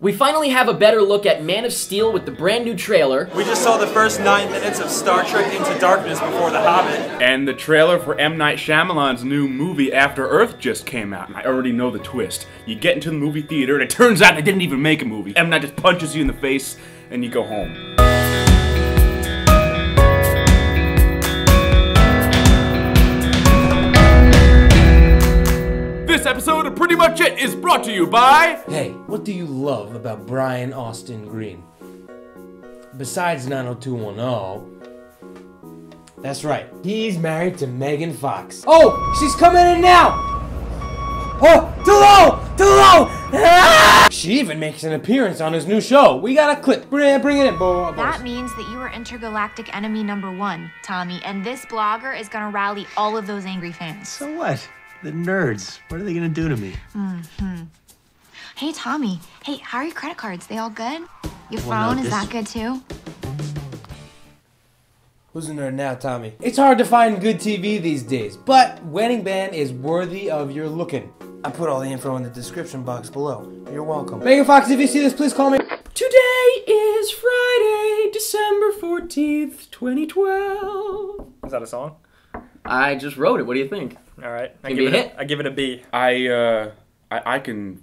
We finally have a better look at Man of Steel with the brand new trailer. We just saw the first 9 minutes of Star Trek Into Darkness before The Hobbit. And the trailer for M. Night Shyamalan's new movie After Earth just came out. And I already know the twist. You get into the movie theater and it turns out they didn't even make a movie. M. Night just punches you in the face and you go home. This episode of Pretty Much It is brought to you by... Hey, what do you love about Brian Austin Green? Besides 90210. That's right, he's married to Megan Fox. Oh, she's coming in now! Oh, too low! Too low! Ah! She even makes an appearance on his new show. We got a clip. Bring it in, boys. That means that you are intergalactic enemy #1, Tommy, and this blogger is gonna rally all of those angry fans. So what? The nerds. What are they gonna do to me? Hey, Tommy. Hey, how are your credit cards? They all good? Your phone, is that good too? Who's a nerd now, Tommy? It's hard to find good TV these days, but Wedding Band is worthy of your looking. I put all the info in the description box below. You're welcome. Megan Fox, if you see this, please call me. Today is Friday, December 14th, 2012. Is that a song? I just wrote it. What do you think? All right. I Give me a hit. I give it a B. I can...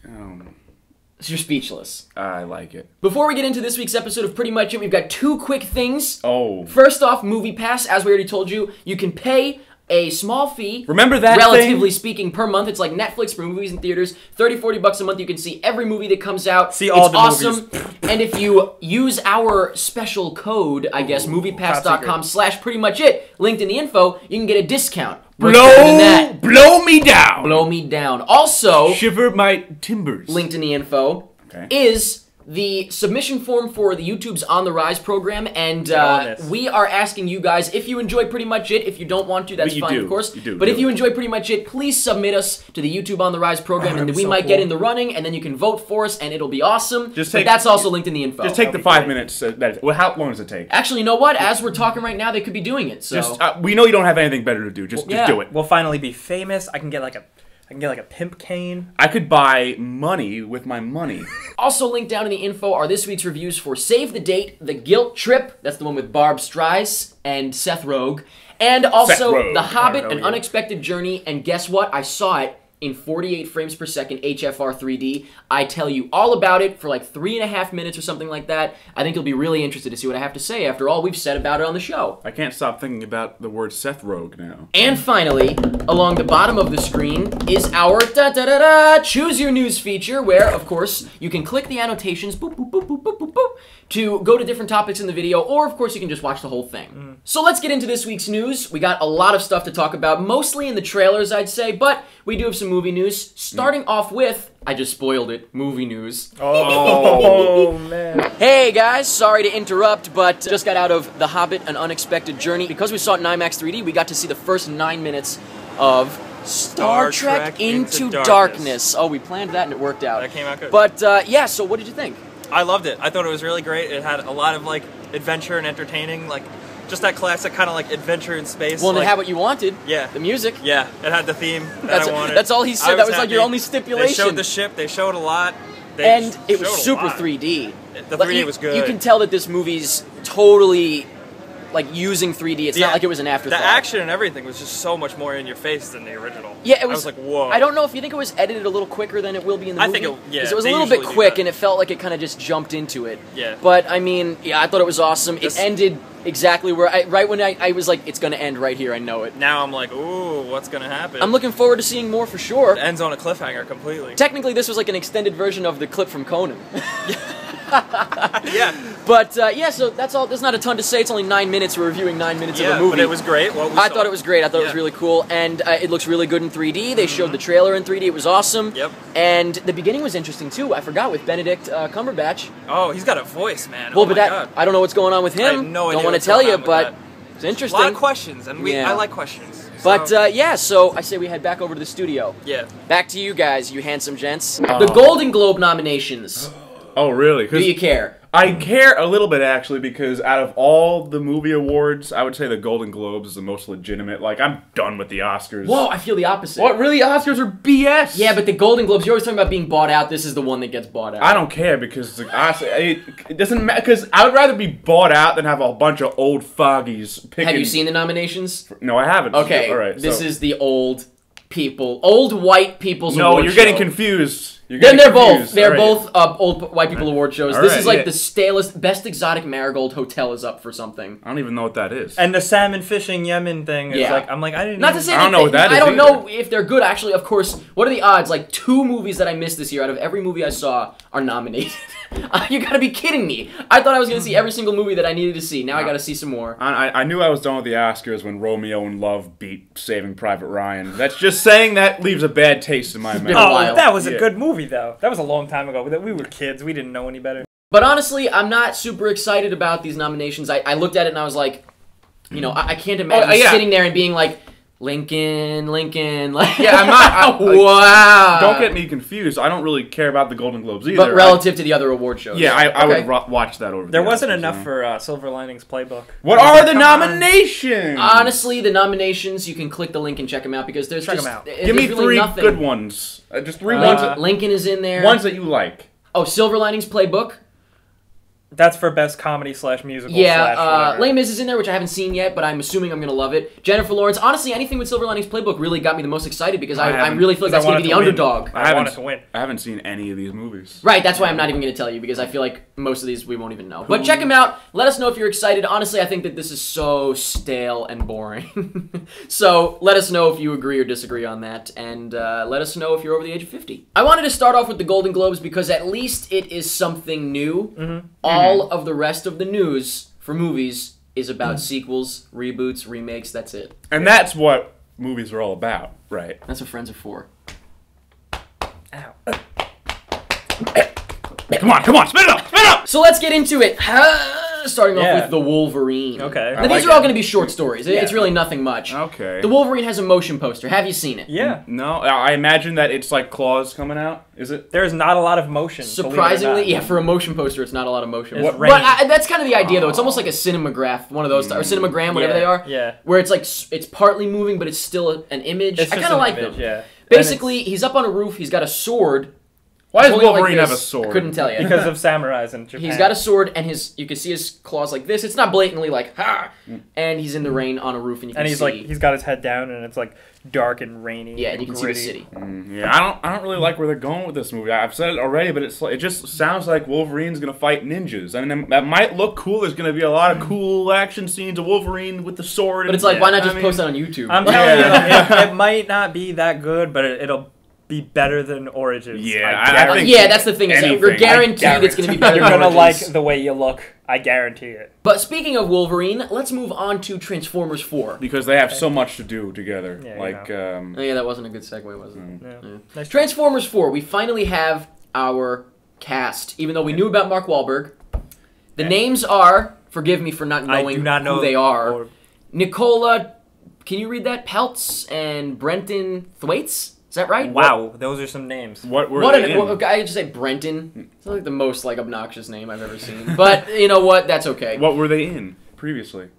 You're speechless. I like it. Before we get into this week's episode of Pretty Much It, we've got two quick things. Oh. First off, Movie Pass. As we already told you, you can pay a small fee. Remember that relatively thing? speaking, per month. It's like Netflix for movies in theaters. 30-40 bucks a month. You can see every movie that comes out. See all it's the awesome. movies. And if you use our special code, I guess, moviepass.com/prettymuchit, linked in the info, you can get a discount. Blow me down! Blow me down. Also, Shiver my timbers. linked in the info, is the submission form for the YouTube's On the Rise program, and we are asking you guys, if you enjoy Pretty Much It, if you don't want to, that's fine, of course, but if you enjoy Pretty Much It, please submit us to the YouTube On the Rise program, and we might get in the running, and then you can vote for us, and it'll be awesome, but that's also linked in the info. Just take the 5 minutes. Well, how long does it take? Actually, you know what? As we're talking right now, they could be doing it, so... Just, we know you don't have anything better to do. Just do it. We'll finally be famous. I can get like a pimp cane. I could buy money with my money. Also linked down in the info are this week's reviews for Save the Date, The Guilt Trip, that's the one with Barb Streisand and Seth Rogen, and also The Hobbit, An Unexpected Journey, and guess what? I saw it in 48 frames per second HFR 3D. I tell you all about it for like 3.5 minutes or something like that. I think you'll be really interested to see what I have to say after all we've said about it on the show. I can't stop thinking about the word Seth Rogen now. And finally, along the bottom of the screen is our Choose Your News feature, where, of course, you can click the annotations, boop, boop, boop, boop, boop, boop, boop, to go to different topics in the video, or, of course, you can just watch the whole thing. So let's get into this week's news. We got a lot of stuff to talk about, mostly in the trailers, I'd say, but we do have some movie news, starting off with, I just spoiled it, movie news. Oh, man. Hey guys, sorry to interrupt, but just got out of The Hobbit, An Unexpected Journey. Because we saw it in IMAX 3D, we got to see the first 9 minutes of Star Trek Into Darkness. Oh, we planned that and it worked out. That came out good. But, yeah, so what did you think? I loved it. I thought it was really great. It had a lot of, like, adventure and entertaining, like, just that classic kind of, like, adventure in space. Well, and like, it had what you wanted. Yeah. The music. Yeah, it had the theme that I wanted. That's all he said. That was like your only stipulation. They showed the ship. They showed a lot. And it was super 3D. The 3D was good. You can tell that this movie's totally, like, using 3D. It's not like it was an afterthought. The action and everything was just so much more in your face than the original. Yeah, it was. I was like, whoa. I don't know if you think it was edited a little quicker than it will be in the movie. I think it, yeah. Because it was a little bit quick and it felt like it kind of just jumped into it. Yeah. But, I mean, yeah, I thought it was awesome. It ended exactly where right when I was like, it's going to end right here, I know it. Now I'm like, ooh, what's going to happen? I'm looking forward to seeing more for sure. It ends on a cliffhanger completely. Technically, this was like an extended version of the clip from Conan. Yeah. But, yeah, so that's all. There's not a ton to say. It's only 9 minutes. We're reviewing 9 minutes of a movie. But it was great. I thought it was great. I thought it was really cool. And it looks really good in 3D. They showed the trailer in 3D. It was awesome. Yep. And the beginning was interesting, too. I forgot, with Benedict Cumberbatch. Oh, he's got a voice, man. Well, oh but my God. I don't know what's going on with him. I have no idea. Don't want to tell you, but it's interesting. A lot of questions, and I like questions. But, yeah, so I say we head back over to the studio. Yeah. Back to you guys, you handsome gents. The Golden Globe nominations. Oh, really? Do you care? I care a little bit, actually, because out of all the movie awards, I would say the Golden Globes is the most legitimate. Like, I'm done with the Oscars. Whoa, I feel the opposite. What? Really? Oscars are BS? Yeah, but the Golden Globes, you're always talking about being bought out. This is the one that gets bought out. I don't care, because honestly, it doesn't matter, because I would rather be bought out than have a bunch of old fogies picking... Have you seen the nominations? No, I haven't. Okay, all right. this is the old white people's award No, you're getting show. confused. Then they're confused. both old white people award shows. All This right, is like yeah. the stalest, best exotic marigold hotel is up for something. I don't even know what that is. And the salmon fishing Yemen thing is Yeah. like, I'm like, I didn't Not even... to say I don't know what that is I don't either. know if they're good. Actually, of course, what are the odds? Like 2 movies that I missed this year out of every movie I saw are nominated. You gotta be kidding me. I thought I was gonna see every single movie that I needed to see. Now I gotta see some more. I knew I was done with the Oscars when Romeo and Love beat Saving Private Ryan. That's just saying that leaves a bad taste in my been a mouth. while. Oh, that was a Yeah. good movie, though. That was a long time ago. We were kids. We didn't know any better. But honestly, I'm not super excited about these nominations. I looked at it and I was like, you know, I can't imagine yeah. sitting there and being like, Lincoln, like, Yeah, I'm not. wow. Don't get me confused. I don't really care about the Golden Globes either. But relative to the other award shows. Yeah, I Okay. would watch that over. There the wasn't Oscars, enough you know? for Silver Linings Playbook. What are the nominations? Honestly, the nominations, you can click the link and check them out because there's Check just 'em out. Give me there's really 3 nothing. good ones. Just 3 ones. Lincoln is in there. Ones that you like. Oh, Silver Linings Playbook. That's for best comedy / musical Yeah, / whatever. Les Mis is in there, which I haven't seen yet, but I'm assuming I'm gonna love it. Jennifer Lawrence. Honestly, anything with Silver Linings Playbook really got me the most excited because I haven't- really feel like that's because I gonna be the wanted to win. underdog. I wanted to win. I haven't seen any of these movies. Right, that's why I'm not even going to tell you, because I feel like most of these we won't even know. But check them out. Let us know if you're excited. Honestly, I think that this is so stale and boring. So let us know if you agree or disagree on that, and let us know if you're over the age of 50. I wanted to start off with the Golden Globes because at least it is something new. All of the rest of the news for movies is about sequels, reboots, remakes, that's it. And that's what movies are all about, right? That's what friends are for. Ow. Come on, spit it up! So let's get into it. Starting off Yeah. with the Wolverine. Okay. Now, these are all going to be short stories. It's really nothing much. Okay. The Wolverine has a motion poster. Have you seen it? Yeah. No, I imagine that it's like claws coming out. Is it? There's not a lot of motion. believe it or Surprisingly, not. yeah, for a motion poster, it's not a lot of motion. It's But rain. that's kind of the idea, though. It's almost like a cinematograph, one of those, or cinemagram, whatever Yeah, they are. yeah. Where it's like it's partly moving, but it's still an image. It's I just kind of an like image, them. yeah. Basically, he's up on a roof. He's got a sword. Why does Holding it like Wolverine have a this. sword? I couldn't tell you. Because of samurais in Japan. He's got a sword, and you can see his claws like this. It's not blatantly like ha, and he's in the rain on a roof, and you can And he's see. like, he's got his head down, and it's like dark and rainy. Yeah, and you can see the gritty. city. Yeah, I don't really like where they're going with this movie. I've said it already, but it just sounds like Wolverine's gonna fight ninjas. I mean, that might look cool. There's gonna be a lot of cool action scenes of Wolverine with the sword. But it's like, why not just post that on YouTube? I'm telling you, it might not be that good, but it'll be better than Origins. Yeah, I I guarantee. think Yeah, that's the thing. Is that we're anything. guaranteed it's going to be better You're than gonna like Origins. the way you look. I guarantee it. But speaking of Wolverine, let's move on to Transformers 4. because they have so much to do together. Yeah, like, Oh, yeah, that wasn't a good segue, was it? Yeah. Nice try. Transformers 4, we finally have our cast. Even though we knew about Mark Wahlberg. The names are, forgive me for not I knowing do not know who they are, or- Nicola, can you read that? Peltz and Brenton Thwaites? Is that right? Wow, those are some names. what were What they in? I just say Brenton. It's like the most like obnoxious name I've ever seen. But you know what? That's okay. What were they in previously?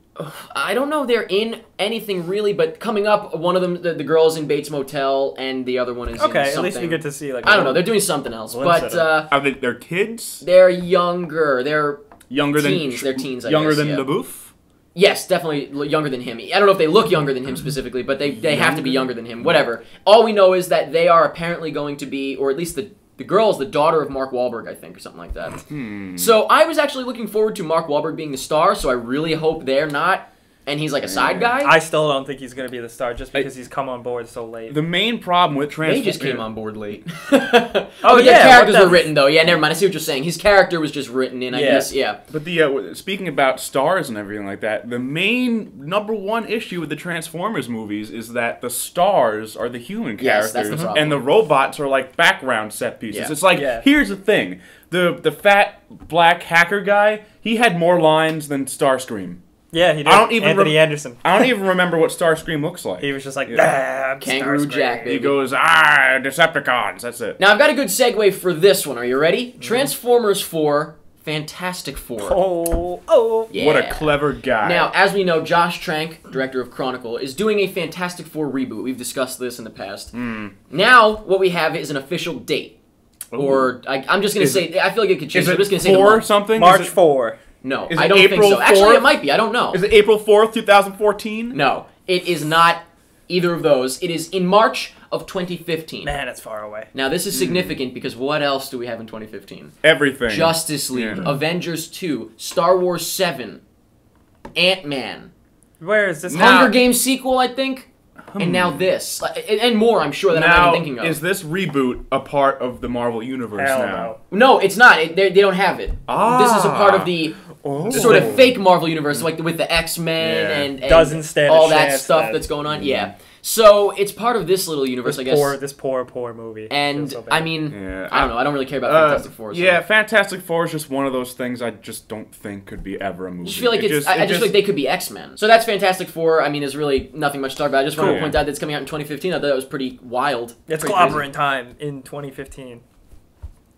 I don't know if they're in anything really, but coming up, one of them, the girl is in Bates Motel, and the other one is in Okay, something. at least we get to see like. I don't know. They're doing something else, Glimpse but at Are they're kids? they're younger. They're Younger teens. than They're teens. I younger guess, than yeah. the booth? Yes, definitely younger than him. I don't know if they look younger than him specifically, but they have to be younger than him. Whatever. All we know is that they are apparently going to be, or at least the girl is the daughter of Mark Wahlberg, I think, or something like that. So I was actually looking forward to Mark Wahlberg being the star, so I really hope they're not, and he's like a side guy. I still don't think he's gonna be the star just because he's come on board so late. The main problem with They Transformers... just came on board late. Oh, but yeah, their characters what the- were written though. Yeah, never mind. I see what you're saying. His character was just written in. I Yeah. guess. Yeah. But the speaking about stars and everything like that, the main number one issue with the Transformers movies is that the stars are the human Yes, characters, that's the problem. and the robots are like background set pieces. Yeah. It's like, here's the thing: the fat black hacker guy, he had more lines than Starscream. Yeah, he did. I don't even Anthony Anderson. I don't even remember what Starscream looks like. He was just like, Yeah. I'm Kangaroo Starscream." Jack, He baby. goes, Decepticons. That's it. Now I've got a good segue for this one. Are you ready? Mm-hmm. Transformers 4 Fantastic Four. Oh. Yeah. What a clever guy. Now, as we know, Josh Trank, director of Chronicle, is doing a Fantastic Four reboot. We've discussed this in the past. Now, what we have is an official date. Or, I'm just going to say, I feel like it could change. Is I'm it just going to say 4 something? March 4. No, Is I it don't April think so. Actually, 4th? it might be. I don't know. Is it April 4th, 2014? No, it is not either of those. It is in March of 2015. Man, it's far away. Now, this is significant because what else do we have in 2015? Everything. Justice League, Yeah. Avengers 2, Star Wars 7, Ant-Man, Where is this? Hunger Games sequel, I think, and now this. And more, I'm sure, that I'm not Now, even thinking of. is this reboot a part of the Marvel Universe Hell now? no. No, it's not. They don't have it. Ah. This is a part of the sort of fake Marvel Universe, like with the X-Men Yeah. and Doesn't stand a all that chance stuff then. that's going on. Yeah. So it's part of this little universe, I guess. This poor movie. And, Feels so bad. I mean, Yeah. I don't know. I don't really care about Fantastic Four. So. Yeah, Fantastic Four is just one of those things I just don't think could be ever a movie. I just feel like I just feel like they could be X-Men. So that's Fantastic Four. I mean, there's really nothing much to talk about. I just wanted to point out that it's coming out in 2015. I thought that was pretty wild. It's pretty clobbering crazy. time in 2015.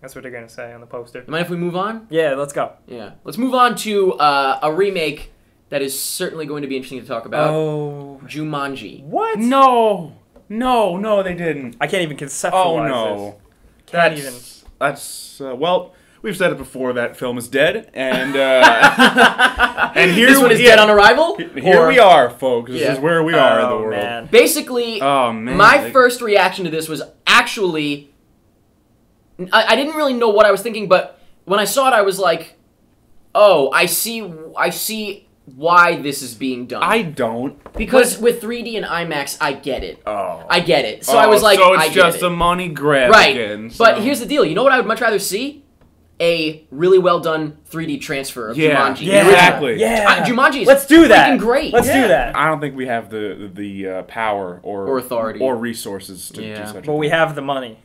That's what they're going to say on the poster. You mind if we move on? Yeah, let's go. Yeah. Let's move on to a remake that is certainly going to be interesting to talk about. Oh. Jumanji. What? No, they didn't. I can't even conceptualize Oh no, this. Can't even. That's well, we've said it before. That film is dead, and and here This one is dead on arrival? Here Or- we are, folks. This Yeah. is where we are in the Oh, world. man. Basically, Oh man, my first reaction to this was actually... I didn't really know what I was thinking, but when I saw it, I was like, oh, I see why this is being done. I don't. Because with 3D and IMAX, I get it. Oh, I get it. So I was like, so it's I get just it. a money grab Right. again. But so- here's the deal. You know what I would much rather see? A really well done 3D transfer of Yeah, Jumanji. yeah, exactly. Yeah. Jumanji is Let's do that. freaking great. Let's do that. I don't think we have the power or authority. or resources to Yeah. do such. Well, we have the money.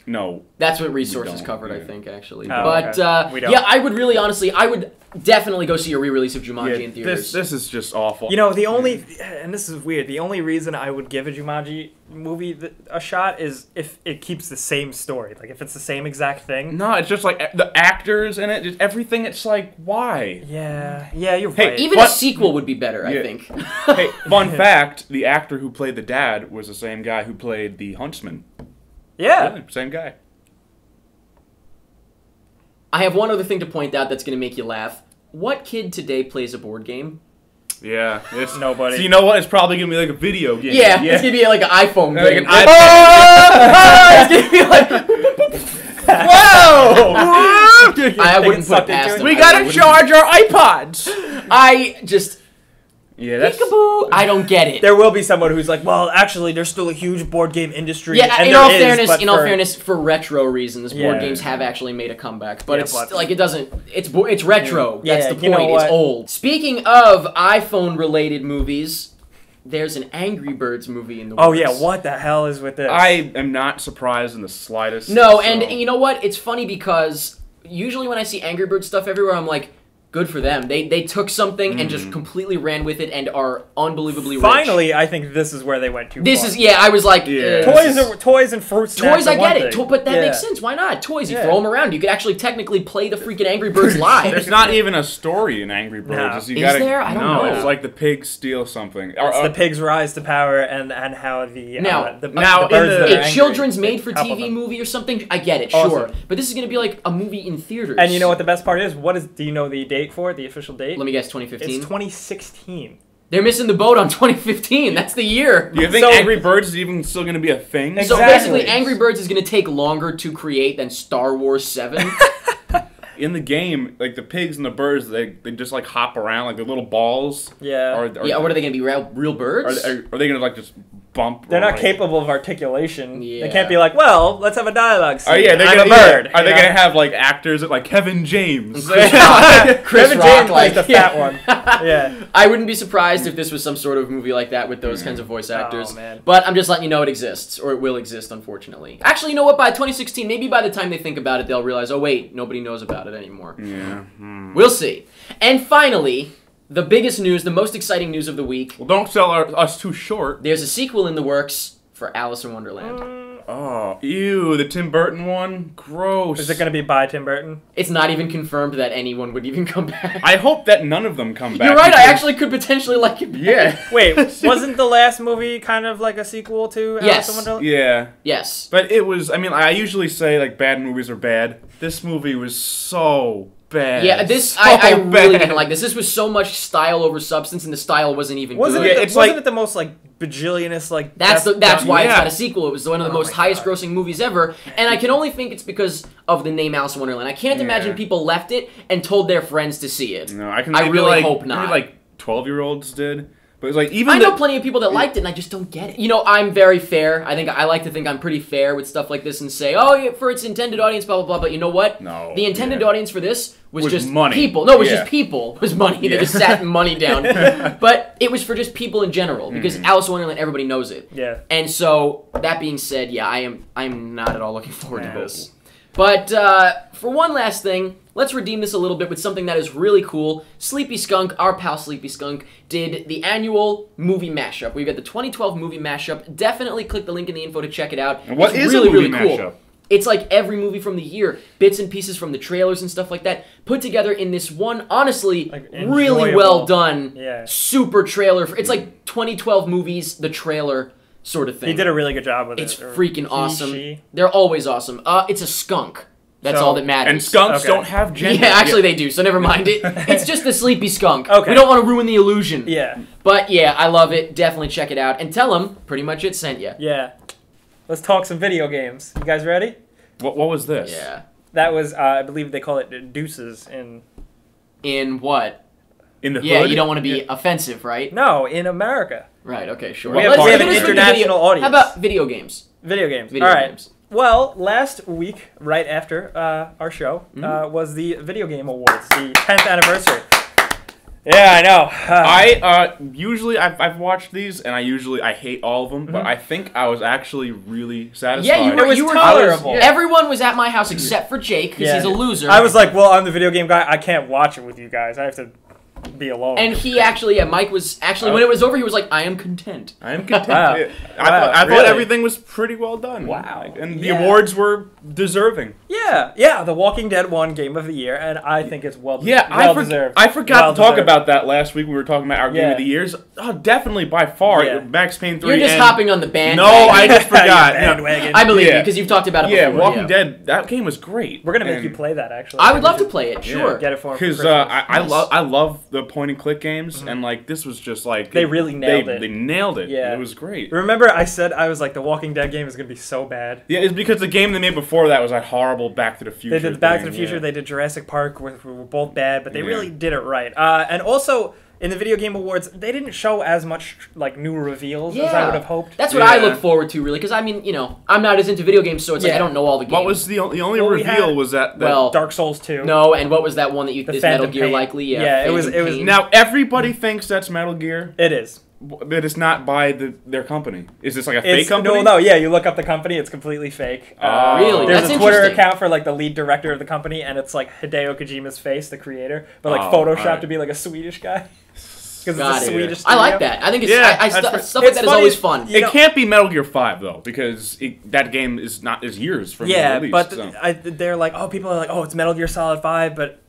No. That's what resources don't, covered, I yeah. think, actually. Oh, but okay. We don't. yeah, I would really, honestly, I would definitely go see a re-release of Jumanji in theaters. This is just awful. You know, the only, and this is weird, the only reason I would give a Jumanji movie a shot is if it keeps the same story. Like, if it's the same exact thing. No, it's just like the actors in it, just everything. It's like, why? Yeah, you're Hey, right. Even What- a sequel would be better, I Yeah. think. Hey, fun fact: the actor who played the dad was the same guy who played the huntsman. Yeah. Really, same guy. I have one other thing to point out that's going to make you laugh. What kid today plays a board game? Yeah, it's Nobody. So you know what? It's probably gonna be like a video game. Yeah, it's going to be like an iPhone Like game. an iPad. It's going to be like... Whoa! I wouldn't put it past them. We I gotta wouldn't- charge our iPods. I just... Yeah, that's. Peekaboo! I don't get it. There will be someone who's like, well, actually, there's still a huge board game industry. Yeah, and in there all is, fairness, but for- fairness, for retro reasons, board Yeah. games have actually made a comeback. But Yeah, it's but- like it doesn't. It's retro. Yeah, That's the you know point. It's what? old. Speaking of iPhone-related movies, there's an Angry Birds movie in the works. Oh yeah, what the hell is with this? I am not surprised in the slightest. No, so- and you know what? It's funny because usually when I see Angry Birds stuff everywhere, I'm like, good for them. They took something and just completely ran with it and are unbelievably rich. Finally, I think this is where they went too This far. is, yeah, I was like... Yeah. Toys and fruit snacks Toys, I are one get it, thing. but that Yeah. makes sense. Why not? Toys, you Yeah. throw them around. You could actually technically play the freaking Angry Birds live. There's not even a story in Angry Birds. No. It's you Is gotta, there? I don't know. It's like the pigs steal something. It's the pigs rise to power and how the Now- the now birds in the- that are A angry children's made-for-TV compliment. movie or something, I get it, Awesome. sure. But this is going to be like a movie in theaters. And you know what the best part is? Do you know the date for it? The official date? Let me guess, 2015? It's 2016. They're missing the boat on 2015. That's the year. Do you think So- Angry Birds is even still going to be a thing? So Exactly. basically, Angry Birds is going to take longer to create than Star Wars 7. In the game, like the pigs and the birds, they just like hop around like they're little balls. Yeah. Yeah, what are they going to be, real birds? Are they going to like just bump? They're not like- capable of articulation. Yeah. They can't be like, well, let's have a dialogue scene. Oh yeah, they're I'm gonna, a bird. Are they you know? gonna have like actors like Kevin James? Chris Kevin Rock, James like, plays the fat one. Yeah. I wouldn't be surprised if this was some sort of movie like that with those kinds of voice actors. Oh, man. But I'm just letting you know it exists, or it will exist, unfortunately. Actually, you know what? By 2016, maybe by the time they think about it, they'll realize, oh wait, nobody knows about it anymore. Yeah. We'll see. And finally, the biggest news, the most exciting news of the week, Well, don't sell us too short. there's a sequel in the works for Alice in Wonderland. Oh, ew, the Tim Burton one? Gross. Is it going to be by Tim Burton? It's not even confirmed that anyone would even come back. I hope that none of them come back. You're right, I actually could potentially like it better. Yeah. Wait, wasn't the last movie kind of like a sequel to Yes. Alice in Wonderland? Yeah. Yes. But it was, I mean, I usually say, like, bad movies are bad. This movie was so bad. Yeah, this, So I really bad. didn't like this. This was so much style over substance, and the style wasn't even Wasn't good. it? it's Wasn't like- it the most like bajillionist like? That's best- why it's Yeah. got a sequel. It was one of the most highest grossing movies ever, and I can only think it's because of the name Alice in Wonderland. I can't imagine people left it and told their friends to see it. No, I can. I maybe, really like, hope not. Maybe like 12-year-olds did, but it was like even. I know plenty of people that liked it, and I just don't get it. You know, I'm very fair. I like to think I'm pretty fair with stuff like this and say, oh, yeah, for its intended audience, blah, blah, blah. But you know what? No, The intended audience for this was just money. people. No, it was Yeah. just people. It was money. They just sat money down. But it was for just people in general, because Alice in Wonderland, everybody knows it. Yeah. And so, that being said, yeah, I'm not at all looking forward to No. this. But for one last thing, let's redeem this a little bit with something that is really cool. Sleepy Skunk, our pal Sleepy Skunk, did the annual movie mashup. We've got the 2012 movie mashup. Definitely click the link in the info to check it out. And what It's is really, a movie really cool. mashup? It's like every movie from the year, bits and pieces from the trailers and stuff like that, put together in this one, honestly, Like, really enjoyable. well done, Yeah. super trailer. It's like 2012 movies, the trailer sort of thing. He did a really good job with It's it. Or freaking he, awesome. she. They're always awesome. It's a skunk. That's So- all that matters. And skunks Okay. don't have gender. Yeah, actually they do, so never mind it. It's just the sleepy skunk. Okay. We don't want to ruin the illusion. Yeah. But yeah, I love it. Definitely check it out. And tell them pretty much it sent you. Yeah. Let's talk some video games. You guys ready? What was this? Yeah. That was, I believe they call it Deuces in... In what? In the Yeah, hood? you don't want to be offensive, right? No, in America. Right, okay, sure. We have- let's we have give an it a international video. audience. How about video games? Video games. Video All right. games. Well, last week, right after our show, Mm-hmm. was the Video Game Awards, the 10th anniversary. Yeah, I know. Usually I've watched these and I hate all of them, but I think I was actually really satisfied. Yeah, It was you were tolerable. Yeah. Everyone was at my house except for Jake, because he's a loser. I was like, well, I'm the video game guy. I can't watch it with you guys. I have to be alone. And he actually, yeah, Mike was actually, when it was over, he was like, I am content. I am content. Wow. I Really? thought everything was pretty well done. Wow. Like, and the Yeah. awards were deserving. Yeah, The Walking Dead won Game of the Year, and I think it's well deserved. I forgot Well to talk deserved. about that last week. We were talking about our Game Yeah. of the Years. Oh, definitely by far, Yeah. Max Payne 3. You're just and- hopping on the band. No, I just forgot. You bandwagon. I believe you, Yeah. because you've talked about it Yeah, before. Walking Dead. That game was great. We're gonna make And- you play that, actually. I would love to play it, sure. Get it for him for Because Christmas. I love the point and click games, and like this was just like They really nailed it. They nailed it. Yeah. It was great. Remember, I was like, the Walking Dead game is gonna be so bad. Yeah, it's because the game they made before that was that horrible Back to the Future. They did Back to the thing, Future, yeah. they did Jurassic Park, which were both bad, but they Yeah. really did it right. And also, in the Video Game Awards, they didn't show as much like new reveals as I would have hoped. That's what I Yeah. look forward to, really, because I mean, you know, I'm not as into video games, so it's like Yeah. I don't know all the games. What was the only Well, we reveal had- was that Well, Dark Souls 2. No, and what was that one that you The is Metal Phantom Gear Pain. likely? Yeah, Yeah, it was- Phantom it was- Pain. now everybody thinks that's Metal Gear, It is. but it's not by their company. Is this like a fake It's, company? no, yeah, you look up the company, it's completely fake. Really? There's That's a Twitter interesting. account for like the lead director of the company, and it's like Hideo Kojima's face, the creator, but like Oh, photoshopped alright. to be like a Swedish guy. Because Got it's a it. Swedish I like studio. that. I think it's Yeah, I, that's stuff right. stuff like It's that is funny, always fun. you It know- can't be Metal Gear 5 though, because that game is not is years from Yeah, the release. but so. they're like, oh, people are like, oh, it's Metal Gear Solid 5, but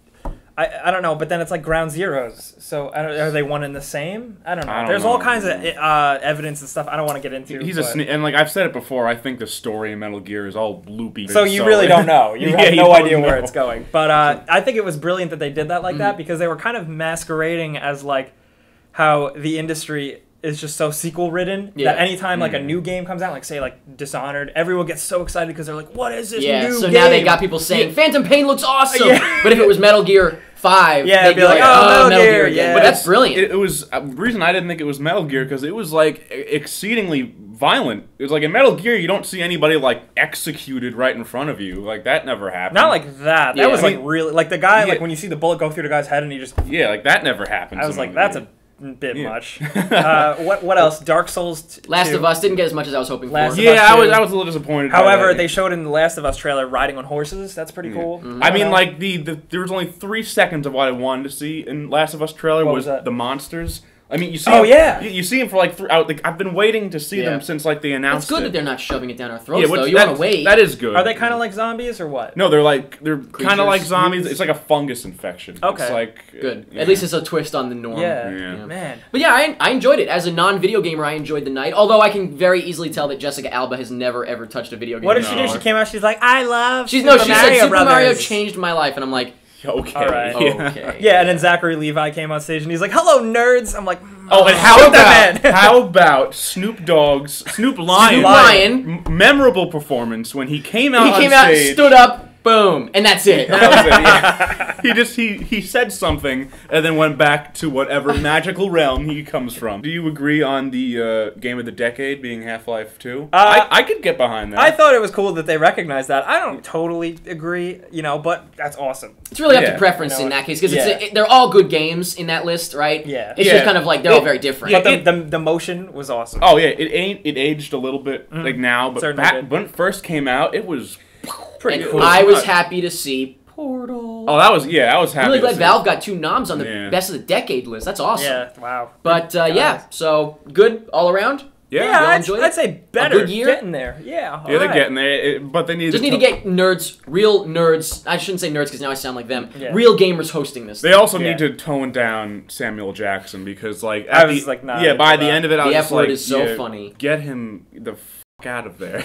I don't know. But then it's like Ground Zeroes. So are they one and the same? I don't know. I don't There's all know. kinds of evidence and stuff I don't want to get into. He's but- and like I've said it before, I think the story in Metal Gear is all loopy. So you really don't know. You Yeah, have you no don't idea where know. it's going. But I think it was brilliant that they did that like Mm-hmm. that because they were kind of masquerading as like how the industry is just so sequel ridden Yeah. that anytime like a Mm-hmm. new game comes out, like say like Dishonored, everyone gets so excited because they're like, "What is this Yeah, new so game?" now they got people saying Phantom Pain looks awesome. Yeah. But if it was Metal Gear 5, Yeah, they'd it'd be like, oh, Metal Gear, yeah. But that's brilliant. It was the reason I didn't think it was Metal Gear because it was like exceedingly violent. It was like in Metal Gear, you don't see anybody like executed right in front of you. Like that never happened. Not like that. That Yeah. was I like mean- really like the guy Yeah. like when you see the bullet go through the guy's head and he just. yeah, like that never happened. I was to like, Metal that's Gear. a bit Yeah. much. What else? Dark Souls. Last 2. of Us didn't get as much as I was hoping Last for. of Us Yeah, 2. I was a little disappointed. by However, that. they showed in the Last of Us trailer riding on horses. That's pretty cool. I mean, like the there was only 3 seconds of what I wanted to see in Last of Us trailer What was was that? the monsters I mean, you see. Oh, him, yeah. You see him for like throughout. Like, I've been waiting to see them since like they announced. It's good it. that they're not shoving it down our throats, Yeah, though. You want to wait. That is good. Are they kind of like zombies or what? No, they're kind of like Creatures? zombies. It's like a fungus infection. Okay. It's like Good. yeah. At least it's a twist on the norm. Yeah. Man. But yeah, I enjoyed it. As a non-video gamer, I enjoyed the night. Although I can very easily tell that Jessica Alba has never, ever touched a video game. What did she do? No. She came out, she's like, I love She Super said Mario Super Mario Brothers." changed my life, and I'm like, Okay. All right. okay. Yeah, and then Zachary Levi came on stage and he's like, hello, nerds. I'm like, Oh, and shoot that man. how about Snoop Lion, Lion. memorable performance when he came out He came on out, stage. stood up, boom, and that's it. That was it, yeah. he said something and then went back to whatever magical realm he comes from. Do you agree on the game of the decade being Half-Life 2? I could get behind that. I thought it was cool that they recognized that. I don't totally agree, but that's awesome. It's really up Yeah. to preference You know in what? that case, because Yeah. they're all good games in that list, right? Yeah. It's Yeah. just kind of like they're all very different. But the motion was awesome. Oh yeah, it aged a little bit like now, but Certainly back did. when it first came out, it was Pretty And cool. I was happy to see Portal. Oh, I was happy. I'm really to glad see Valve it. got 2 noms on the Yeah. best of the decade list. That's awesome. Yeah, wow. But yeah, so good all around. Yeah, Yeah, y'all I'd, enjoyed I'd it? say better. good year? Getting there. Yeah. Yeah, they're alright. getting there, but they need Just need to get nerds, real nerds. I shouldn't say nerds because now I sound like them. Yeah. Real gamers hosting this. They also Yeah. need to tone down Samuel Jackson because, like, I at was, the, like, not yeah, by into the that. end of it, I The was F just word like, is so yeah, funny. Get him the fuck out of there.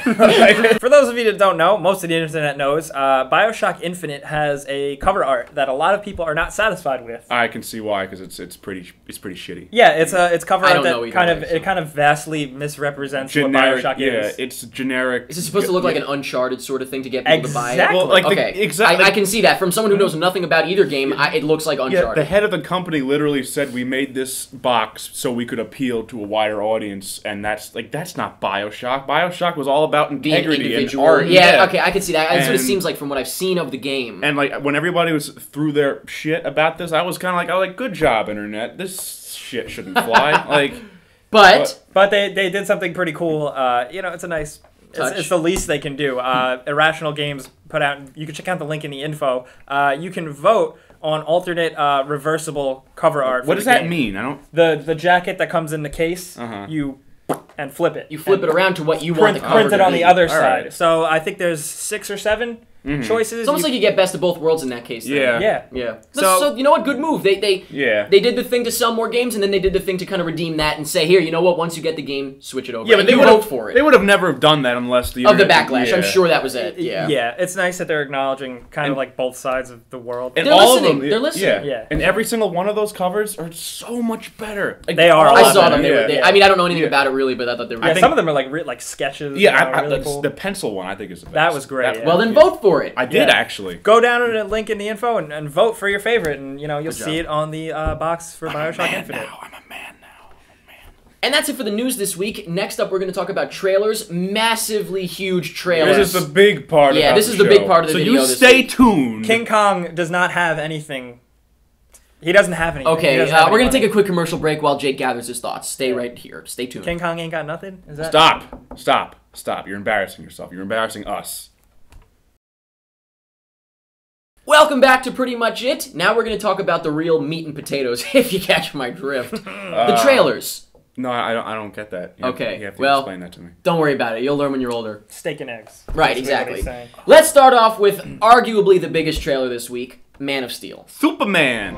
For those of you that don't know, most of the internet knows, BioShock Infinite has a cover art that a lot of people are not satisfied with. I can see why, because it's pretty shitty. Yeah, it's cover I art don't know that either way, so. kind of vastly misrepresents Generic, what BioShock yeah, is. it's generic. Is it supposed to look like an Uncharted sort of thing to get people to buy it? Exactly. Well, like Okay, exactly. I can see that. From someone who knows nothing about either game, it looks like Yeah, Uncharted. the head of the company literally said we made this box so we could appeal to a wider audience, and that's not BioShock. BioShock was all about Being integrity and individual. art. Yeah, okay, I can see that. That's what it And- seems like from what I've seen of the game. And like when everybody was through their shit about this, I was kind of like, good job, internet. This shit shouldn't fly. Like, but But they did something pretty cool. It's a nice. Touch. It's the least they can do. Irrational Games put out. You can check out the link in the info. You can vote on alternate reversible cover art. what for does the that game. mean? I don't. The jacket that comes in the case, Uh-huh. you and flip it. you flip And it around to what you want Print, the cover print it to on be. the other All side. right. So I think there's 6 or 7 choices. It's almost like you get best of both worlds in that case. Then. Yeah. yeah. Yeah. So- So you know what? Good move. They Yeah. they did the thing to sell more games, and then they did the thing to kind of redeem that and say, here, you know what? Once you get the game, switch it over. Yeah, but And they you would vote have for it. They would have never done that unless the Of the internet- backlash, I'm yeah. sure that was it. Yeah. Yeah, it's nice that they're acknowledging kind of And- like both sides of the world. And They're all listening. of them, They're listening. Yeah. Yeah. And every single one of those covers are so much better. Like, They are a all I lot of saw better. them. They were. Yeah. They, I mean, I don't know anything Yeah. about it really, but I thought they were. Yeah, think- some of them are like sketches. Yeah, really cool. the pencil one I think is the best. That was great, yeah. Well, then vote for it. I did Yeah. actually. Go down to the link in the info and vote for your favorite, and you'll Good see job. it on the box for BioShock Infinite. I'm a man now. And that's it for the news this week. Next up, we're going to talk about trailers. Massively huge trailers. This is the big part. Yeah, about this the is the show. big part of the so video you this stay week. tuned. King Kong does not have anything. He doesn't have anything. He Okay, doesn't have we're going any to take a money. quick commercial break while Jake gathers his thoughts. Stay right here. Stay tuned. King Kong ain't got nothing. Is that Stop. You're embarrassing yourself. You're embarrassing us. Welcome back to Pretty Much It. Now we're going to talk about the real meat and potatoes, if you catch my drift. The trailers. No, I don't get that. You have- Okay, you have to well- explain that to me. Don't worry about it. You'll learn when you're older. steak and eggs? Right, Basically what exactly. he's saying. Let's start off with arguably the biggest trailer this week, Man of Steel. Superman.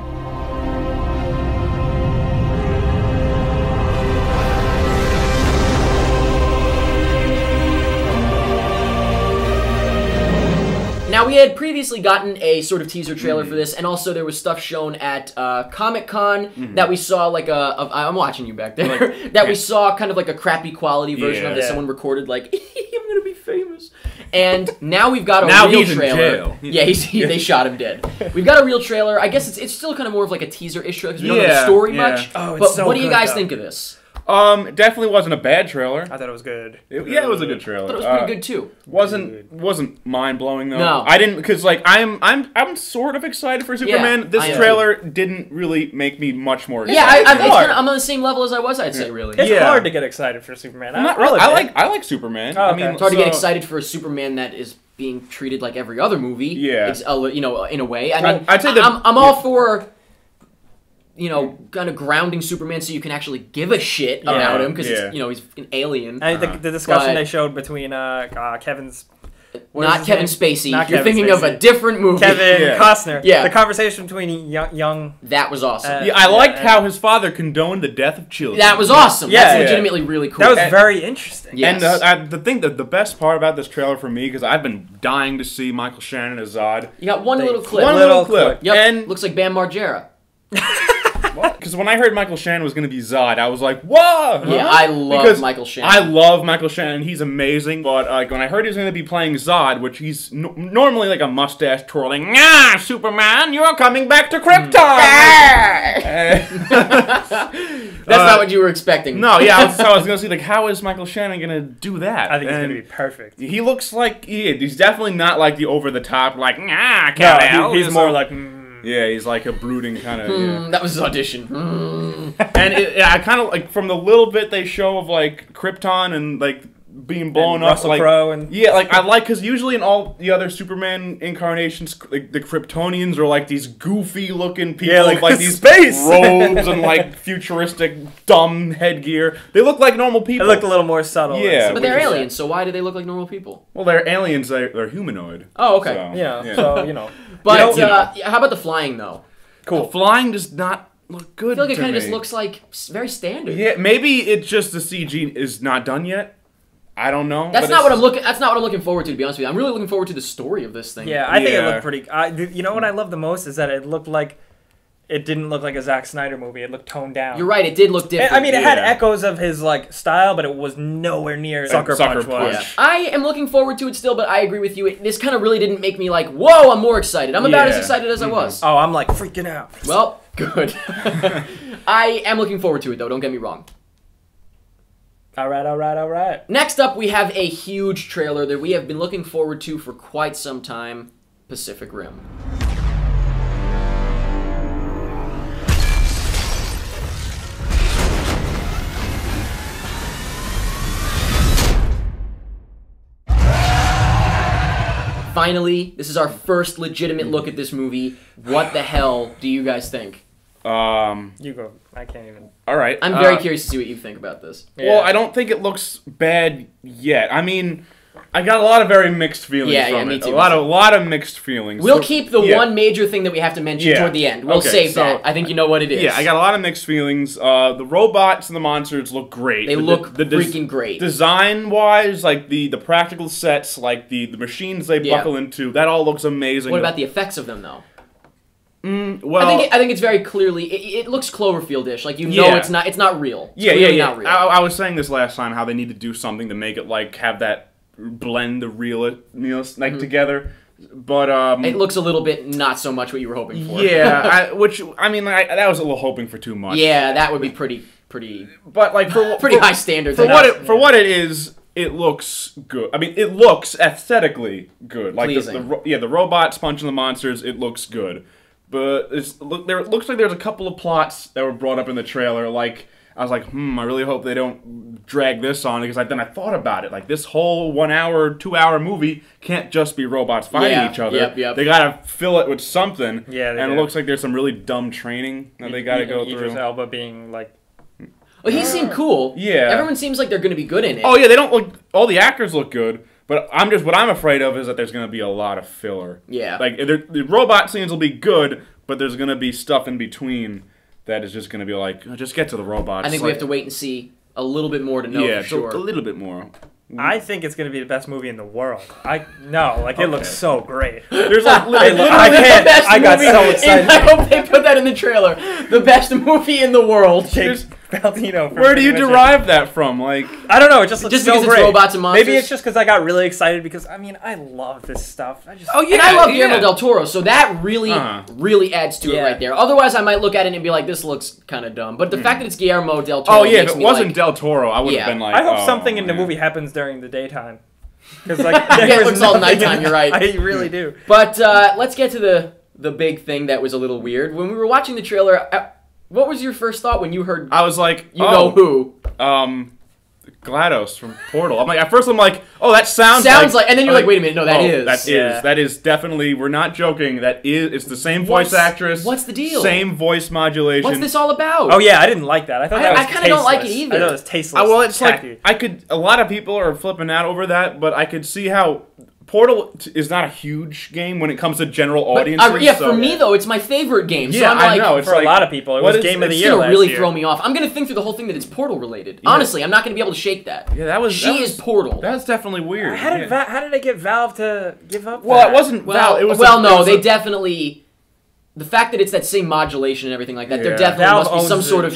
Now, we had previously gotten a sort of teaser trailer for this, and also there was stuff shown at Comic-Con that we saw like I'm watching you back there, that we saw kind of like a crappy quality version of Yeah. this. Yeah. Someone recorded like, I'm gonna be famous. And now we've got a Now real he's in trailer. jail. Yeah, they shot him dead. We've got a real trailer. I guess it's still kind of more of like a teaser-ish trailer because we don't know the Yeah, story yeah. much. Oh, it's but so what do you good, guys though. think of this? It definitely wasn't a bad trailer. I thought it was good. It was a good trailer. I thought it was pretty good too. Wasn't mind blowing though. No. I didn't because like I'm sort of excited for Superman. I This am trailer didn't really make me much more Yeah, excited. I'm on the same level as I was. I'd say really. It's Yeah. hard to get excited for Superman. I'm not I'll really, admit. I like Superman. Oh, I okay. mean, It's hard to get so- excited for a Superman that is being treated like every other movie. Yeah. You know, in a way. I mean, I'd say that- I'm all for you know, kind of grounding Superman so you can actually give a shit about him because Yeah. you know, he's an alien. I think the discussion But- they showed between Kevin's. what is Not his Kevin name? Spacey. Not You're Kevin thinking of a Spacey. different movie. Kevin Yeah. Costner. Yeah. The conversation between young. That was awesome. Yeah, I Yeah, liked and- how his father condoned the death of children. That was awesome. Yeah, That's yeah. legitimately really cool. That was very interesting. Yes. And the thing that the best part about this trailer for me, because I've been dying to see Michael Shannon as Zod. You got one They- little clip. One Little little clip. Yep. And Looks like Bam Margera. because when I heard Michael Shannon was going to be Zod, I was like, whoa! Yeah, I love Because Michael Shannon. I love Michael Shannon. He's amazing. But when I heard he was going to be playing Zod, which he's normally like a mustache twirling, Superman, you're coming back to Krypton! That's not what you were expecting. No, yeah, I was going to see, like, how is Michael Shannon going to do that? I think it's And going to be perfect. he looks like he's definitely not like the over-the-top, like, No, Kal-El. he's more So- like. Yeah, he's like a brooding kind of. That was his audition. And I kind of like from the little bit they show of like Krypton and like being blown up, Russell like Crowe and yeah, like I like because usually in all the other Superman incarnations, like the Kryptonians are like these goofy looking people, Yeah, with, like these space. robes and like futuristic dumb headgear. They look like normal It people. looked a little more subtle. Yeah, But they're which is- aliens, so why do they look like normal people? Well, they're aliens. They're humanoid. Oh, okay. So, Yeah. So you know. But You know. how about the flying though? Cool. Flying does not look good. I feel like it to kind of just me. looks like very standard. Yeah, maybe it's just the CG is not done yet. I don't know. That's but not what it's- I'm looking. That's not what I'm looking forward to. To be honest with you, I'm really looking forward to the story of this thing. Yeah, I think it Yeah. looked pretty. You know what I love the most is that it looked like. It didn't look like a Zack Snyder movie. It looked toned down. You're right. It did look different. I mean, it had Yeah. echoes of his like style, but it was nowhere near Sucker Sucker Punch was. Punch. Yeah. I am looking forward to it still, but I agree with you. This kind of really didn't make me like, whoa, I'm more excited. I'm about as Yeah. excited as I was. Oh, I'm like freaking out. Well, good. I am looking forward to it, though. Don't get me wrong. All right, all right, all right. Next up, we have a huge trailer that we have been looking forward to for quite some time, Pacific Rim. Finally, this is our first legitimate look at this movie. What the hell do you guys think? You go. I can't even. All right. I'm very curious to see what you think about this. Well, I don't think it looks bad yet. I mean, I got a lot of very mixed feelings Yeah, from me it. too. A lot of mixed feelings. We'll So- keep the yeah. one major thing that we have to mention Yeah. toward the end. We'll Okay, save so- that. I think you know what it is. Yeah, I got a lot of mixed feelings. The robots and the monsters look great. They look des- freaking great. Design-wise, like the practical sets, like the machines they Yeah. buckle into, that all looks amazing. What about the effects of them, though? well, I think it's very clearly. It looks Cloverfield-ish. Like you know, Yeah. it's not real. It's yeah, clearly yeah. Not real. I was saying this last time how they need to do something to make it like have that blend the real like together. But It looks a little bit not so much what you were hoping for. yeah, that was a little hoping for too much. Yeah, that would be pretty But like for high standards. for I what guess. what it is, it looks good. I mean, it looks aesthetically good. Like Pleasing. the robots punching the monsters, it looks good. But it looks like there's a couple of plots that were brought up in the trailer. Like I was like, I really hope they don't drag this on because then I thought about it. Like this whole 1 hour, 2 hour movie can't just be robots fighting Yeah, each other. yep. They gotta fill it with something. Yeah, they and do. it looks like there's some really dumb training that they gotta go Idris through. Elba being like. Well, he seemed cool. Yeah. Everyone seems like they're going to be good in it. Oh yeah, they don't look. All the actors look good, but what I'm afraid of is that there's gonna be a lot of filler. Yeah. Like the robot scenes will be good, but there's gonna be stuff in between that is just gonna be like, just get to the robots. I think we have to wait and see a little bit more to know yeah, for sure. a little bit more. I think it's gonna be the best movie in the world. It looks so great. There's like I The can't. best I got movie so in- excited. I hope they put that in the trailer. The best movie in the world. Jake Valentino. from where do you Pretty Much derive that from? Like, I don't know. It just looks Just so because it's great. robots and monsters? Maybe it's just because I got really excited because I love this stuff. And I love Guillermo del Toro, so that really adds to it Yeah. right there. Otherwise, I might look at it and be like, this looks kind of dumb. But the fact that it's Guillermo del Toro oh yeah, if makes it me wasn't like, Del Toro, I would have Yeah. been like, I hope oh, something in the man. movie happens during the daytime. Because like Yeah, it looks all nighttime, you're right. I really do. But let's get to the big thing that was a little weird. When we were watching the trailer, what was your first thought when you heard I was like, know who? GLaDOS from Portal. I'm like, at first I'm like, oh, that sounds like, and then you're like, wait a minute, no, that is. That is definitely, we're not joking, it's the same voice actress. What's the deal? Same voice modulation. What's this all about? Oh yeah, I didn't like that. I thought that was I kind of don't like it either. I thought it was tasteless. Well, it's tacky. like, a lot of people are flipping out over that, but I could see how Portal is not a huge game when it comes to general audiences. For me though, it's my favorite game. So yeah, I'm like, I know. It's for like, a lot of people, it was game of the year. It's gonna last really year. throw me off. I'm gonna think through the whole thing that it's Portal related. Yeah. Honestly, I'm not gonna be able to shake that. Yeah, that was. She is Portal. That's definitely weird. How did they get Valve to give up? Well, it wasn't Valve. It was. They definitely. The fact that it's that same modulation and everything like that, there definitely Valve must be some sort of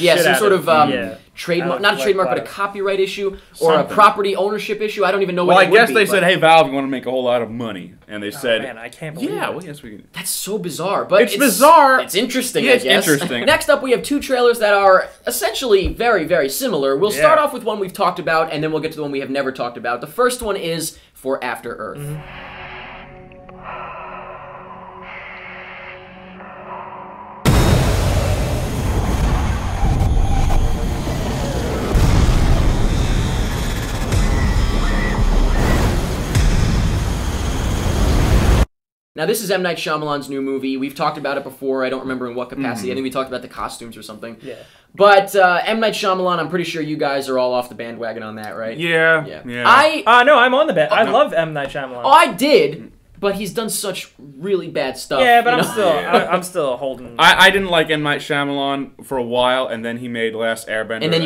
trademark, not a trademark, but a GLaDOS. copyright issue or a property ownership issue. I don't even know what. Well, it I would guess be, they said, "Hey, Valve, you want to make a whole lot of money," and they said, "Man, I can't believe." Yeah, it. well, yes, we can. That's so bizarre, but it's bizarre. It's interesting. Yeah, I guess. it's interesting. Next up, we have two trailers that are essentially very, very similar. We'll start off with one we've talked about, and then we'll get to the one we have never talked about. The first one is for After Earth. Mm-hmm. Now, this is M. Night Shyamalan's new movie. We've talked about it before. I don't remember in what capacity. I think we talked about the costumes or something. Yeah. But M. Night Shyamalan, I'm pretty sure you guys are all off the bandwagon on that, right? Yeah. No, I'm on the band. I love M. Night Shyamalan. Oh, I did. But he's done such really bad stuff. Yeah, but you know? I'm still holding. I didn't like M. Night Shyamalan for a while, and then he made Last Airbender, and then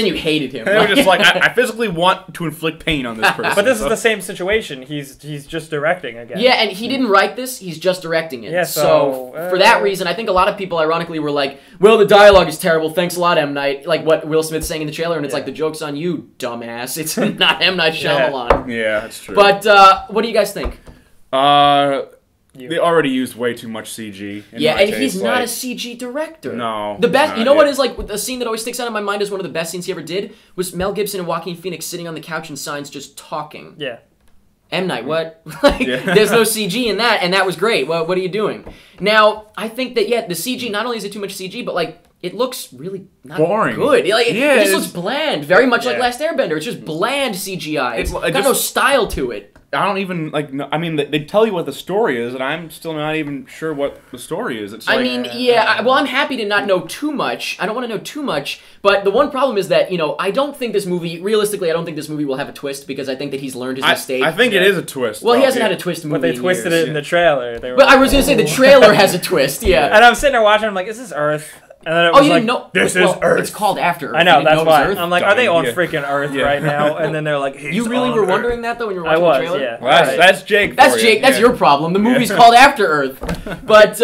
you hated him. And they were just like, I physically want to inflict pain on this person. But this is the same situation. He's just directing again. Yeah, and he didn't write this. He's just directing it. Yeah, so for that reason, I think a lot of people, ironically, were like, "Well, the dialogue is terrible. Thanks a lot, M. Night." Like what Will Smith's saying in the trailer, and it's like, the joke's on you, dumbass. It's not M. Night Shyamalan. Yeah, that's true. But what do you guys think? They already used way too much CG. Yeah, and he's not a CG director. No. The best, you know what is like the scene that always sticks out in my mind as one of the best scenes he ever did was Mel Gibson and Joaquin Phoenix sitting on the couch in Signs just talking. Yeah. M. Night, what? There's no CG in that, and that was great. What are you doing? Now, I think that the CG, not only is it too much CG, but like it looks really not boring. Good. Like, it just looks bland, very much like Last Airbender. It's just bland CGI. It's got no style to it. I don't even I mean, they tell you what the story is, and I'm still not even sure what the story is. It's like, I'm happy to not know too much. I don't want to know too much, but the one problem is that I don't think this movie. Realistically, I don't think this movie will have a twist because I think that he's learned his mistake. I think it is a twist. Well, he hasn't had a twist movie. But they twisted it in the trailer. But I was gonna say the trailer has a twist. Yeah. And I'm sitting there watching. I'm like, is this Earth? And then it was like, this is Earth. It's called After Earth. I know, that's why. Earth? I'm like, are they on freaking Earth right now? And then they're like, you really were wondering that though when you were watching the trailer? Yeah. Well, that's Jake. That's Jake. That's your problem. The movie's called After Earth. But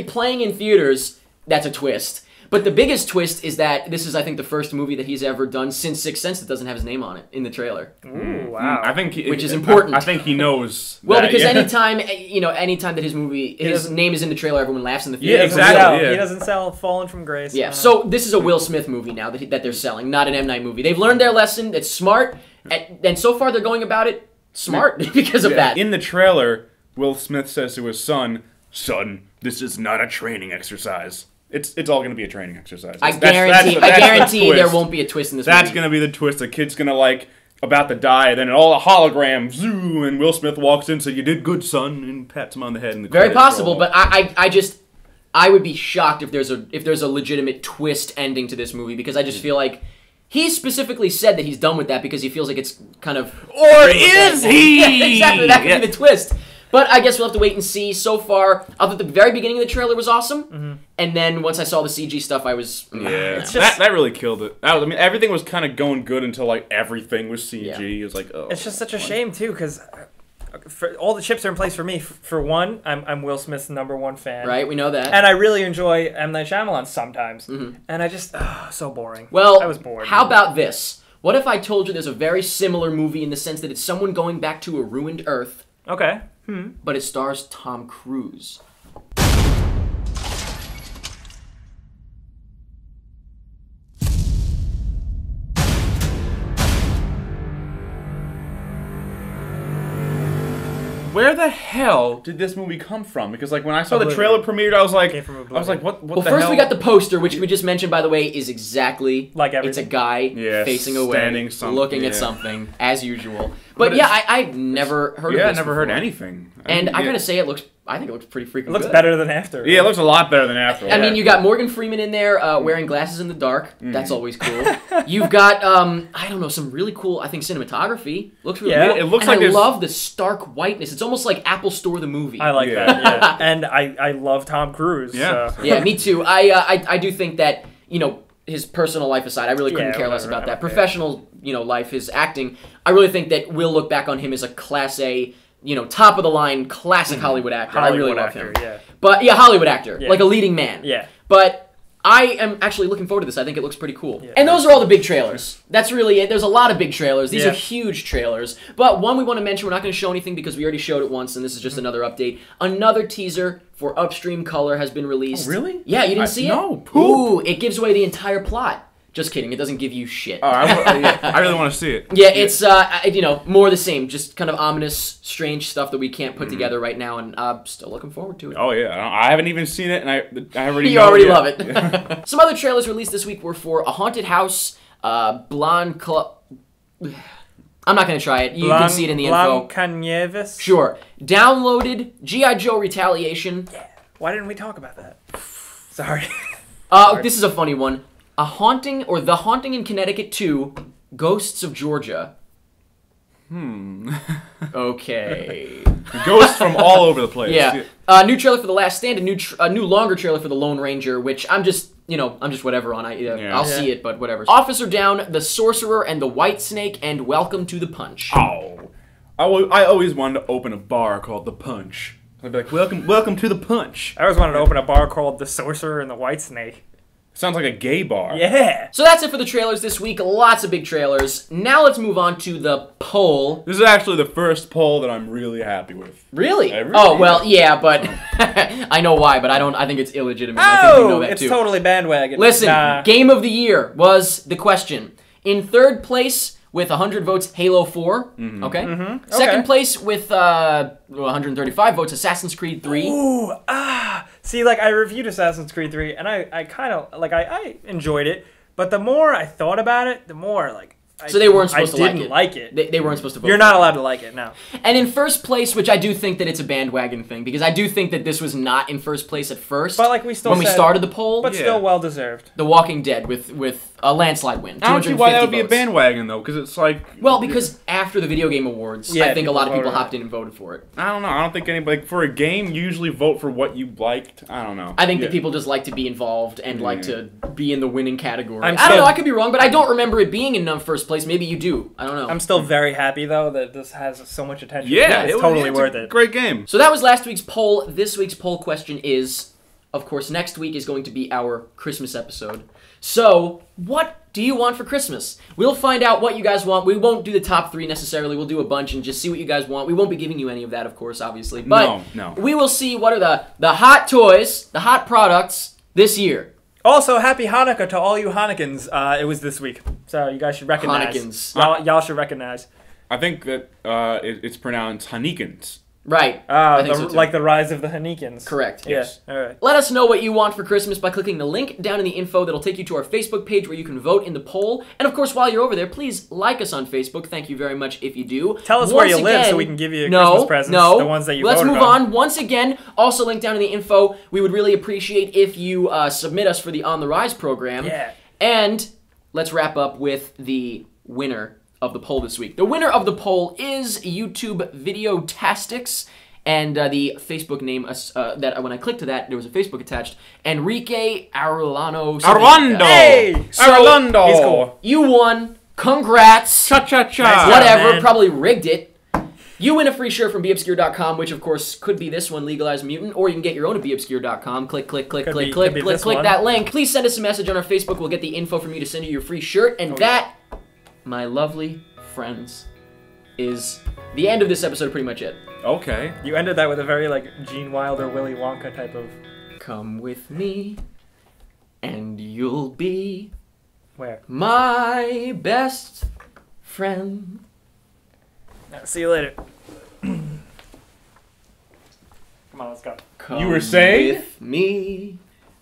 playing in theaters, that's a twist. But the biggest twist is that this is, I think, the first movie that he's ever done since Sixth Sense that doesn't have his name on it in the trailer. Ooh, wow. I think which is important. I think he knows. Well, because anytime that his name is in the trailer, everyone laughs in the theater. Yeah, exactly. He doesn't sell Fallen from Grace. Yeah. So this is a Will Smith movie now that they're selling, not an M. Night movie. They've learned their lesson. It's smart, and so far they're going about it smart because of that. In the trailer, Will Smith says to his son, this is not a training exercise. It's all going to be a training exercise. I guarantee there won't be a twist in this movie. That's going to be the twist. The kid's going to about to die, and then all a hologram, zoo, and Will Smith walks in and says, "You did good, son," and pats him on the head. And the very possible, but I would be shocked if there's a legitimate twist ending to this movie because I just feel like he specifically said that he's done with that because he feels like it's kind of or is he? Yeah, exactly, that could be the twist. But I guess we'll have to wait and see. So far, I thought the very beginning of the trailer was awesome, and then once I saw the CG stuff, I was that really killed it. Everything was kind of going good until everything was CG. Yeah. It was like, oh, it's just such a shame too because all the chips are in place for me. For one, I'm Will Smith's #1 fan. Right, we know that, and I really enjoy M. Night Shyamalan sometimes, and I just so boring. Well, I was bored. How about this? What if I told you there's a very similar movie in the sense that it's someone going back to a ruined Earth? Okay. But it stars Tom Cruise. where the hell did this movie come from? Because like when I saw the Oblivion. trailer premiered, I was like, Came from Oblivion. what Well, the first hell? we got the poster, which we just mentioned, by the way, is exactly Like everything. it's a guy facing away, standing looking at something, as usual. But yeah, I've never heard of this I never heard before. anything. And I yeah. gotta say, I think it looks pretty freaking It looks good. better than After. Yeah, it looks a lot better than After. I mean, you got Morgan Freeman in there wearing glasses in the dark. That's always cool. You've got, I don't know, some really cool, I think, cinematography. Looks really cool. It looks and like I there's- love the stark whiteness. It's almost like Apple Store the movie. I like Yeah. that. Yeah. And I love Tom Cruise. Yeah. So. Yeah, me too. I do think that, his personal life aside, I really couldn't Yeah, care less whatever, about that. I don't care. Professional, life, his acting, I really think that we'll look back on him as a class A, top of the line, classic Hollywood actor. I really Hollywood love actor, him. yeah. But yeah, Hollywood actor, Yeah. like a leading man. Yeah. But I am actually looking forward to this. I think it looks pretty cool. Yeah. And those are all the big trailers. That's really it. There's a lot of big trailers. These Yeah. are huge trailers. But one we want to mention, we're not going to show anything because we already showed it once, and this is just another update. Another teaser for Upstream Color has been released. Oh, really? Yeah, you didn't see it? no. Poop. Ooh, it gives away the entire plot. Just kidding. It doesn't give you shit. Oh, I really want to see it. Yeah, it's more the same, just kind of ominous, strange stuff that we can't put together right now, and I'm still looking forward to it. Oh yeah, I haven't even seen it, and I already You know already it. love it. Some other trailers released this week were for A Haunted House, Blonde Club. I'm not going to try it. You can see it in the info. Blancanieves? Sure. Downloaded G.I. Joe Retaliation. Why didn't we talk about that? Sorry. This is a funny one. The Haunting in Connecticut 2, Ghosts of Georgia. Okay. Ghosts from all over the place. Yeah. New trailer for The Last Stand, a new longer trailer for The Lone Ranger, which I'm just whatever on. I'll see it, but whatever. Officer Down, The Sorcerer, and the White Snake, and Welcome to the Punch. Oh, I always wanted to open a bar called The Punch. I'd be like, welcome to the Punch. I always wanted to open a bar called The Sorcerer and the White Snake. Sounds like a gay bar. Yeah. So that's it for the trailers this week. Lots of big trailers. Now let's move on to the poll. This is actually the first poll that I'm really happy with. Really? I really Oh, am. well, yeah, but I know why, but I think it's illegitimate. I think you know that it's too. totally bandwagon. Listen, Nah. Game of the Year was the question. In third place with 100 votes, Halo 4. Okay? Second Okay. place with 135 votes, Assassin's Creed 3. Ooh, See, like, I reviewed Assassin's Creed 3, and I kind of, like, I enjoyed it, but the more I thought about it, the more, like, So they weren't supposed to I didn't like it. They weren't supposed to vote You're for not it. allowed to like it, no. And in first place, which I do think that it's a bandwagon thing, because I do think that this was not in first place at first. But, like, we still when we said- started the poll, But still well-deserved. The Walking Dead with a landslide win. I don't see why that would be a 250 votes. bandwagon though, because it's like. Well, because after the Video Game Awards, Yeah, I think a lot of people people voted. hopped in and voted for it. I don't know. I don't think anybody for a game you usually vote for what you liked. I don't know. I think Yeah. that people just like to be involved and like to be in the winning category. I'm I don't still- know, I could be wrong, but I don't remember it being in first place. Maybe you do. I don't know. I'm still very happy, though, that this has so much attention. Yeah, it's was- totally it's worth a it. Great game. So that was last week's poll. This week's poll question is, of course, next week is going to be our Christmas episode. So, what do you want for Christmas? We'll find out what you guys want. We won't do the top 3 necessarily. We'll do a bunch and just see what you guys want. We won't be giving you any of that, of course, obviously. But No. we will see what are the hot toys, the hot products this year. Also, happy Hanukkah to all you Hanukkans. It was this week, so you guys should recognize. Hanukkans. Y'all should recognize. I think that it's pronounced Hanikins. Right. I think so too. Like the rise of the Hanikins. Correct. Yes. All right. Let us know what you want for Christmas by clicking the link down in the info that'll take you to our Facebook page where you can vote in the poll. And of course, while you're over there, please like us on Facebook. Thank you very much if you do. Tell us where you live so we can give you Christmas presents, the ones that you Let's voted move on. on. Once again, also linked down in the info, we would really appreciate if you submit us for the On the Rise program. Yeah. And let's wrap up with the winner of the poll this week. The winner of the poll is YouTube Videotastics. And the Facebook name, that when I clicked to that, there was a Facebook attached. Enrique Arulano. Arlando! Hey! So, Arlando! He's cool. You won. Congrats. Cha-cha-cha! Nice. Whatever. man. Probably rigged it. You win a free shirt from beobscure.com, which of course could be this one, Legalized Mutant, or you can get your own at beobscure.com. Click, click, click, Could click, be- click, could be click, this click one. that link. Please send us a message on our Facebook. We'll get the info from you to send you your free shirt. And that, my lovely friends, is the end of this episode. Pretty much it. Okay. You ended that with a very, like, Gene Wilder, Willy Wonka type of... Come with me, and you'll be Where? my best friend. See you later. Come on, let's go. Come You were saying? with me,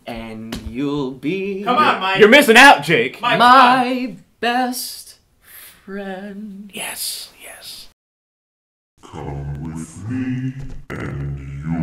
and you'll be Come on, Mike. You're missing out, Jake. Mike, my best friend. Yes, yes. Come with me, and you'll